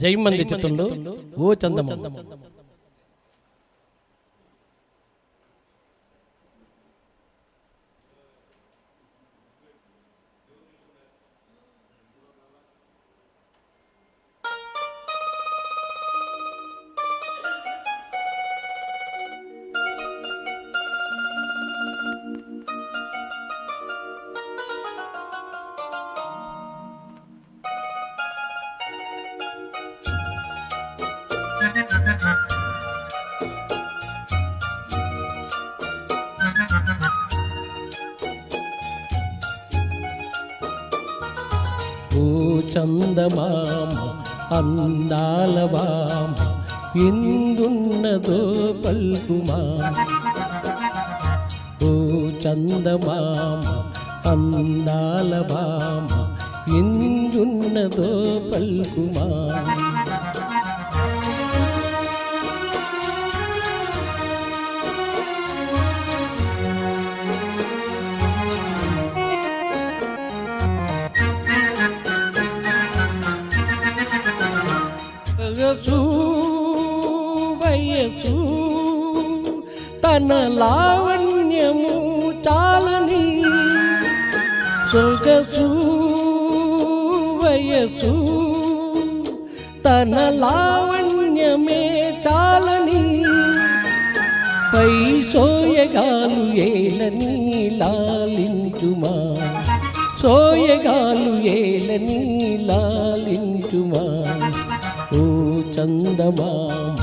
జయమంది చిత్తంలో ఓ చందమామ. ఓ చందమామ అందాల బామ ఎందున్నదో పల్కుమా. ఓ చందమామ అందాల బామ ఎందున్నదో పల్కుమా. వయసు తన లావణ్యము చాలని సొగసు వయసు తన లావణ్యమే చాలని పై సోయగాలు ఏలని లాలించుమా. సోయగాలు ఏలని లాలించుమా. ఓ చందమామ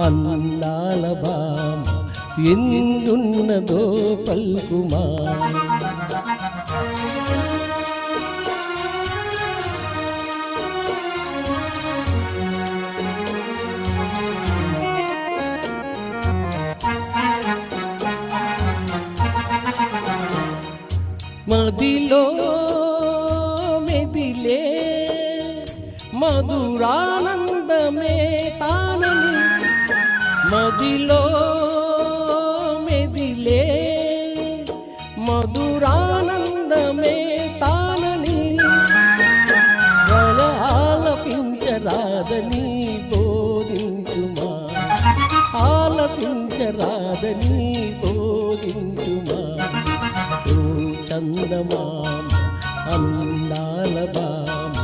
అందాల బామ ఎందున్నదో పల్కుమా. మదిలో మెదిలే మధురానందమే తానని. మదిలో మెదిలే మధురానందమే తానని. ఆలపించరాదని బోధించుమా. ఆలపించరాదని బోధించుమా. ఓ చందమామ అందాల బామ